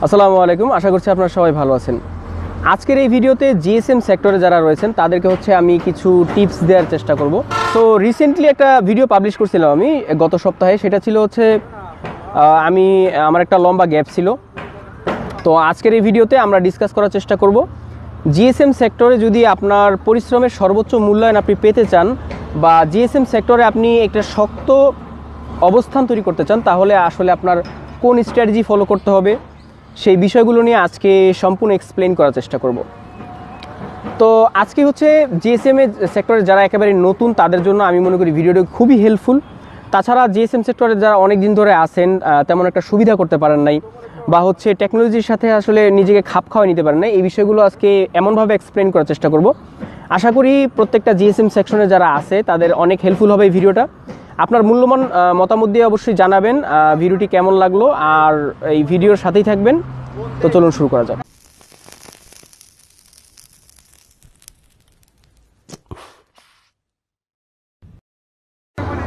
আসসালামু আলাইকুম, আশা করছি আপনারা সবাই ভালো আছেন। আজকের এই ভিডিওতে জিএসএম সেক্টরে যারা রয়েছেন তাদেরকে আমি কিছু টিপস দেওয়ার চেষ্টা করব। তো রিসেন্টলি একটা ভিডিও পাবলিশ করছিলাম আমি গত সপ্তাহে, সেটা ছিল আমার একটা লম্বা গ্যাপ ছিল। তো আজকের এই ভিডিওতে আমরা ডিসকাস করার চেষ্টা করব জিএসএম সেক্টরে যদি আপনার পরিশ্রমের সর্বোচ্চ মূল্যায়ন আপনি পেতে চান বা জিএসএম সেক্টরে আপনি একটা শক্ত অবস্থান তৈরি করতে চান, তাহলে আসলে আপনার কোন স্ট্র্যাটেজি ফলো করতে হবে সেই বিষয়গুলো নিয়ে আজকে সম্পূর্ণ এক্সপ্লেন করার চেষ্টা করব। তো আজকে জিএসএম সেক্টরে যারা একেবারে নতুন তাদের জন্য আমি মনে করি ভিডিওটি খুবই হেল্পফুল। তাছাড়া জিএসএম সেক্টরে যারা অনেক দিন ধরে আছেন, তেমন একটা সুবিধা করতে পারেন নাই বা টেকনোলজির সাথে আসলে নিজেকে খাপ খাওয়াই নিতে পারেন না, এই বিষয়গুলো আজকে এমনভাবে এক্সপ্লেন করার চেষ্টা করব। আশা করি প্রত্যেকটা জিএসএম সেকশনে যারা আছে তাদের অনেক হেল্পফুল হবে এই ভিডিওটা। আপনার মূল্যবান মতামত দিয়ে অবশ্যই জানাবেন ভিডিওটি কেমন লাগলো, আর এই ভিডিওর সাথেই থাকবেন। তো চলুন শুরু করা যাক।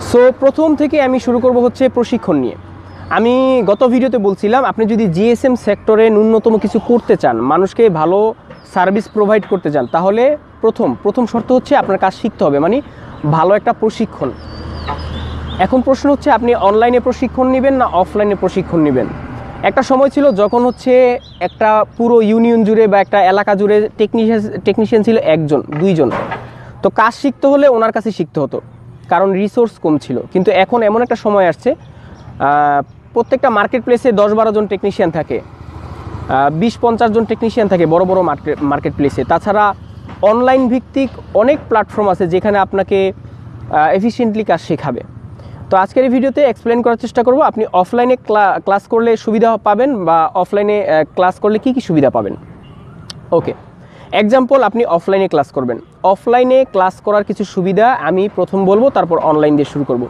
সো প্রথম থেকে আমি শুরু করব প্রশিক্ষণ নিয়ে। আমি গত ভিডিওতে বলছিলাম আপনি যদি জিএসএম সেক্টরে ন্যূনতম কিছু করতে চান, মানুষকে ভালো সার্ভিস প্রোভাইড করতে চান, তাহলে প্রথম শর্ত আপনার কাজ শিখতে হবে, মানে ভালো একটা প্রশিক্ষণ। এখন প্রশ্ন আপনি অনলাইনে প্রশিক্ষণ নেবেন না অফলাইনে প্রশিক্ষণ নেবেন। একটা সময় ছিল যখন একটা পুরো ইউনিয়ন জুড়ে বা একটা এলাকা জুড়ে টেকনিশিয়ান ছিল একজন দুইজন, তো কাজ শিখতে হলে ওনার কাছে শিখতে হতো, কারণ রিসোর্স কম ছিল। কিন্তু এখন এমন একটা সময় আসছে প্রত্যেকটা মার্কেট প্লেসে 10-12 জন টেকনিশিয়ান থাকে, 20-50 জন টেকনিশিয়ান থাকে বড় বড় মার্কেট প্লেসে। তাছাড়া অনলাইন ভিত্তিক অনেক প্ল্যাটফর্ম আছে যেখানে আপনাকে এফিশিয়েন্টলি কাজ শেখাবে। তো আজকের এই ভিডিওতে এক্সপ্লেন করার চেষ্টা করব আপনি অফলাইনে ক্লাস করলে সুবিধা পাবেন বা অফলাইনে ক্লাস করলে কি কি সুবিধা পাবেন। ওকে, এক্সাম্পল, আপনি অফলাইনে ক্লাস করবেন। অফলাইনে ক্লাস করার কিছু সুবিধা আমি প্রথম বলবো, তারপর অনলাইন দিয়ে শুরু করব।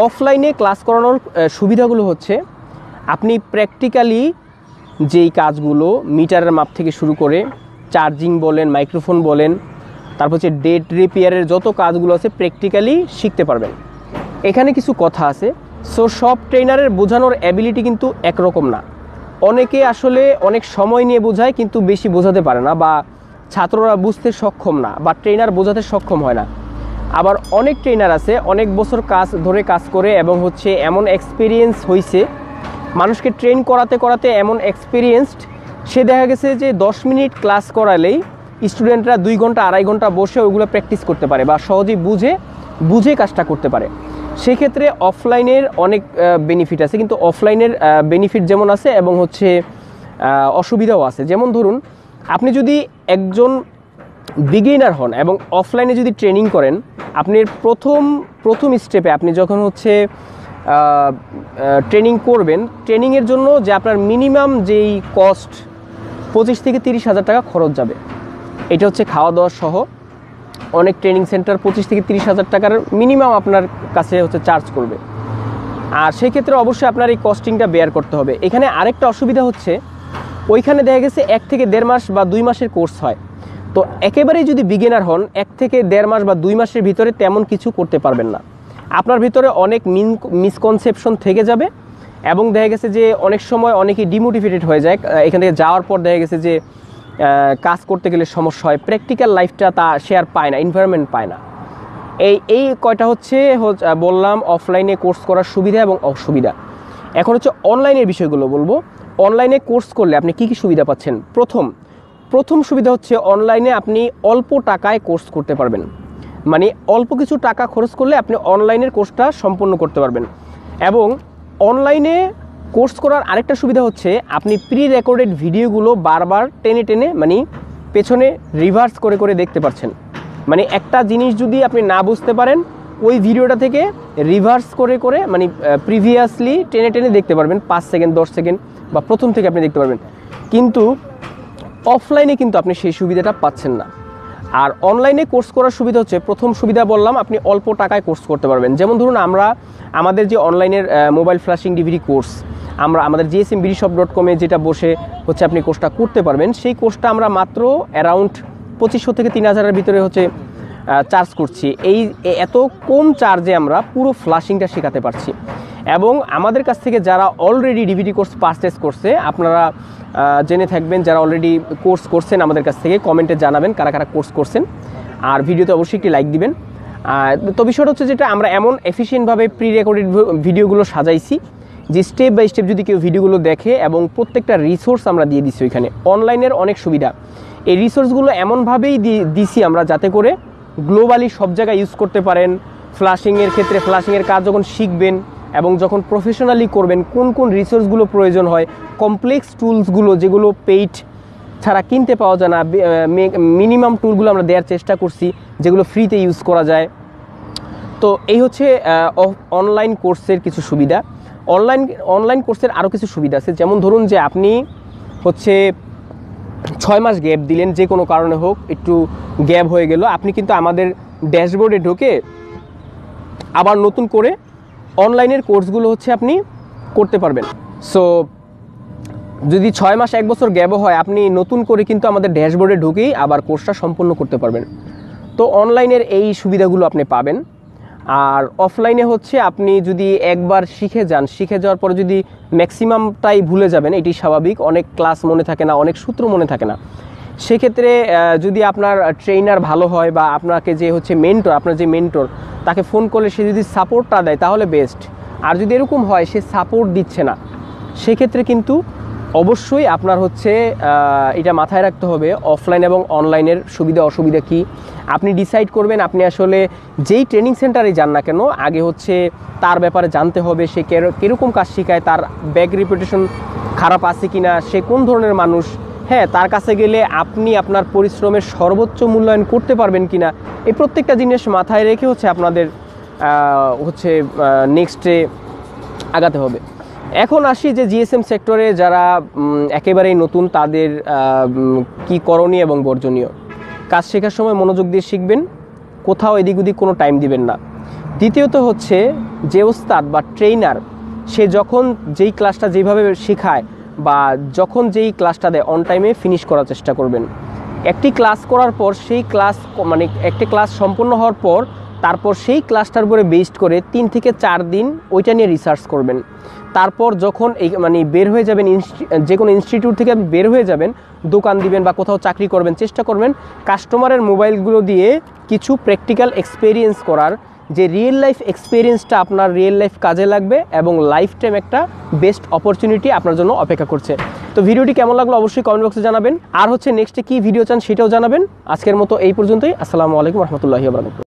অফলাইনে ক্লাস করানোর সুবিধাগুলো আপনি প্র্যাকটিক্যালি যেই কাজগুলো মিটারের মাপ থেকে শুরু করে চার্জিং বলেন, মাইক্রোফোন বলেন, তারপর ডেট রিপেয়ারের যত কাজগুলো আছে প্র্যাকটিক্যালি শিখতে পারবেন। এখানে কিছু কথা আছে। সো সব ট্রেনারের বোঝানোর অ্যাবিলিটি কিন্তু একরকম না। অনেকে আসলে অনেক সময় নিয়ে বোঝায় কিন্তু বেশি বোঝাতে পারে না, বা ছাত্ররা বুঝতে সক্ষম না, বা ট্রেনার বোঝাতে সক্ষম হয় না। আবার অনেক ট্রেনার আছে অনেক বছর কাজ করে এবং এমন এক্সপিরিয়েন্স হয়েছে, মানুষকে ট্রেন করাতে করাতে এমন এক্সপিরিয়েন্সড, সে দেখা গেছে যে 10 মিনিট ক্লাস করালেই স্টুডেন্টরা 2 ঘন্টা 2.5 ঘন্টা বসে ওইগুলো প্র্যাকটিস করতে পারে বা সহজেই বুঝে কাজটা করতে পারে। সেক্ষেত্রে অফলাইনের অনেক বেনিফিট আছে, কিন্তু অফলাইনের বেনিফিট যেমন আছে এবং অসুবিধাও আছে। যেমন ধরুন, আপনি যদি একজন বিগিনার হন এবং অফলাইনে যদি ট্রেনিং করেন, আপনি প্রথম স্টেপে আপনি যখন ট্রেনিং করবেন, ট্রেনিংয়ের জন্য যে আপনার মিনিমাম যেই কস্ট 25 থেকে 30 হাজার টাকা খরচ যাবে। এটা খাওয়া দাওয়া সহ। অনেক ট্রেনিং সেন্টার 25 থেকে 30 হাজার টাকার মিনিমাম আপনার কাছে চার্জ করবে, আর সেই ক্ষেত্রে অবশ্যই আপনার এই কস্টিংটা বেয়ার করতে হবে। এখানে আরেকটা অসুবিধা ওইখানে দেখা গেছে 1 থেকে 1.5 মাস বা 2 মাসের কোর্স হয়। তো একেবারেই যদি বিগিনার হন, 1 থেকে 1.5 মাস বা 2 মাসের ভিতরে তেমন কিছু করতে পারবেন না। আপনার ভিতরে অনেক মিসকনসেপশন থেকে যাবে এবং দেখা গেছে যে অনেক সময় অনেকেই ডিমোটিভেটেড হয়ে যায়। এখান থেকে যাওয়ার পর দেখা গেছে যে কাজ করতে গেলে সমস্যা হয়, প্র্যাকটিক্যাল লাইফটা সে আর পায় না, এনভায়রনমেন্ট পায় না। এই কয়টা বললাম অফলাইনে কোর্স করার সুবিধা এবং অসুবিধা। এখন অনলাইনের বিষয়গুলো বলবো। অনলাইনে কোর্স করলে আপনি কি কি সুবিধা পাচ্ছেন। প্রথম সুবিধা অনলাইনে আপনি অল্প টাকায় কোর্স করতে পারবেন, মানে অল্প কিছু টাকা খরচ করলে আপনি অনলাইনের কোর্সটা সম্পূর্ণ করতে পারবেন। এবং অনলাইনে কোর্স করার আরেকটা সুবিধা আপনি প্রি রেকর্ডেড ভিডিওগুলো বারবার টেনে মানে পেছনে রিভার্স করে দেখতে পাচ্ছেন। মানে একটা জিনিস যদি আপনি না বুঝতে পারেন, ওই ভিডিওটা থেকে রিভার্স করে মানে প্রিভিয়াসলি টেনে দেখতে পারবেন, 5 সেকেন্ড 10 সেকেন্ড বা প্রথম থেকে আপনি দেখতে পারবেন। কিন্তু অফলাইনে কিন্তু আপনি সেই সুবিধাটা পাচ্ছেন না। আর অনলাইনে কোর্স করার সুবিধা প্রথম সুবিধা বললাম, আপনি অল্প টাকায় কোর্স করতে পারবেন। যেমন ধরুন, আমাদের যে অনলাইনের মোবাইল ফ্ল্যাশিং ডিভিডি কোর্স, আমাদের gsmbidyshop.com যেটা বসে আপনি কোর্সটা করতে পারবেন, সেই কোর্সটা আমরা মাত্র অ্যারাউন্ড 2500 থেকে 3000-এর ভিতরে চার্জ করছি। এত কম চার্জে আমরা পুরো ফ্ল্যাশিংটা শেখাতে পারছি। এবং আমাদের কাছ থেকে যারা অলরেডি ডিভিডি কোর্স পারচেস করছে আপনারা জেনে থাকবেন, যারা অলরেডি কোর্স করছেন আমাদের কাছ থেকে কমেন্টে জানাবেন কারা কারা কোর্স করছেন, আর ভিডিওতে অবশ্যই একটি লাইক দিবেন। তো বিষয়টা হচ্ছে যেটা আমরা এমন এফিশিয়েন্টভাবে প্রি রেকর্ডেড ভিডিওগুলো সাজাইছি যে স্টেপ বাই স্টেপ যদি কেউ ভিডিওগুলো দেখে, এবং প্রত্যেকটা রিসোর্স আমরা দিয়ে দিচ্ছি ওইখানে। অনলাইনের অনেক সুবিধা, এই রিসোর্সগুলো এমনভাবেই দিছি আমরা যাতে করে গ্লোবালি সব জায়গায় ইউজ করতে পারেন। ফ্লাশিংয়ের ক্ষেত্রে ফ্লাশিংয়ের কাজ যখন শিখবেন এবং যখন প্রফেশনালি করবেন কোন কোন রিসোর্সগুলো প্রয়োজন হয়, কমপ্লেক্স টুলসগুলো যেগুলো পেইড ছাড়া কিনতে পাওয়া যায় না, মিনিমাম টুলগুলো আমরা দেওয়ার চেষ্টা করছি যেগুলো ফ্রিতে ইউজ করা যায়। তো এই হচ্ছে অনলাইন কোর্সের কিছু সুবিধা। অনলাইন কোর্সের আরও কিছু সুবিধা আছে, যেমন ধরুন যে আপনি হচ্ছে 6 মাস গ্যাপ দিলেন, যে কোনো কারণে হোক একটু গ্যাপ হয়ে গেল, আপনি কিন্তু আমাদের ড্যাশবোর্ডে ঢুকে আবার নতুন করে অনলাইনের কোর্সগুলো হচ্ছে আপনি করতে পারবেন। সো যদি 6 মাস 1 বছর গ্যাপও হয়, আপনি নতুন করে কিন্তু আমাদের ড্যাশবোর্ডে ঢুকেই আবার কোর্সটা সম্পূর্ণ করতে পারবেন। তো অনলাইনের এই সুবিধাগুলো আপনি পাবেন। আর অফলাইনে হচ্ছে আপনি যদি একবার শিখে যাওয়ার পরে যদি ম্যাক্সিমামটাই ভুলে যাবেন, এটি স্বাভাবিক, অনেক ক্লাস মনে থাকে না, অনেক সূত্র মনে থাকে না। সেক্ষেত্রে যদি আপনার ট্রেনার ভালো হয় বা আপনাকে যে হচ্ছে আপনার যে মেন্টর তাকে ফোন করলে সে যদি সাপোর্টটা দেয় তাহলে বেস্ট। আর যদি এরকম হয় সে সাপোর্ট দিচ্ছে না, সেক্ষেত্রে কিন্তু অবশ্যই আপনার হচ্ছে এটা মাথায় রাখতে হবে অফলাইন এবং অনলাইনের সুবিধা অসুবিধা কি আপনি ডিসাইড করবেন। আপনি আসলে যেই ট্রেনিং সেন্টারে যান না কেন, আগে হচ্ছে তার ব্যাপারে জানতে হবে, সে কীরকম কাজ শেখায়, তার ব্যাক রেপুটেশন খারাপ আছে কি না, সে কোন ধরনের মানুষ, হ্যাঁ তার কাছে গেলে আপনি আপনার পরিশ্রমের সর্বোচ্চ মূল্যায়ন করতে পারবেন কি না, এই প্রত্যেকটা জিনিস মাথায় রেখে হচ্ছে আপনাদের হচ্ছে নেক্সটে আগাতে হবে। এখন আসি যে জিএসএম সেক্টরে যারা একেবারেই নতুন তাদের কি করণীয় এবং বর্জনীয়। কাজ শেখার সময় মনোযোগ দিয়ে শিখবেন, কোথাও এদিক ওদিক কোনো টাইম দিবেন না। দ্বিতীয়ত হচ্ছে যে ওস্তাদ বা ট্রেনার সে যখন যেই ক্লাসটা যেইভাবে শেখায় বা যখন যেই ক্লাসটা দেয় অন টাইমে ফিনিশ করার চেষ্টা করবেন। একটি ক্লাস করার পর সেই ক্লাস একটি ক্লাস সম্পূর্ণ হওয়ার পর তারপর সেই ক্লাসটার উপরে বেসড করে 3 থেকে 4 দিন ওইটা নিয়ে রিসার্চ করবেন। তারপর যখন বের হয়ে যাবেন, যে কোনো ইনস্টিটিউট থেকে বের হয়ে যাবেন, দোকান দিবেন বা কোথাও চাকরি করবেন, চেষ্টা করবেন কাস্টমারের মোবাইলগুলো দিয়ে কিছু প্র্যাকটিক্যাল এক্সপেরিয়েন্স করার, যে রিয়েল লাইফ এক্সপেরিয়েন্সটা আপনার রিয়েল লাইফ কাজে লাগবে এবং লাইফ টাইম একটা বেস্ট অপরচুনিটি আপনার জন্য অপেক্ষা করছে। তো ভিডিওটি কেমন লাগলো অবশ্যই কমেন্ট বক্সে জানাবেন, আর হচ্ছে নেক্সটে কী ভিডিও চান সেটাও জানাবেন। আজকের মতো এই পর্যন্তই। আসসালামু আলাইকুম রহমতুল্লাহি ওয়া বারাকাতুহু।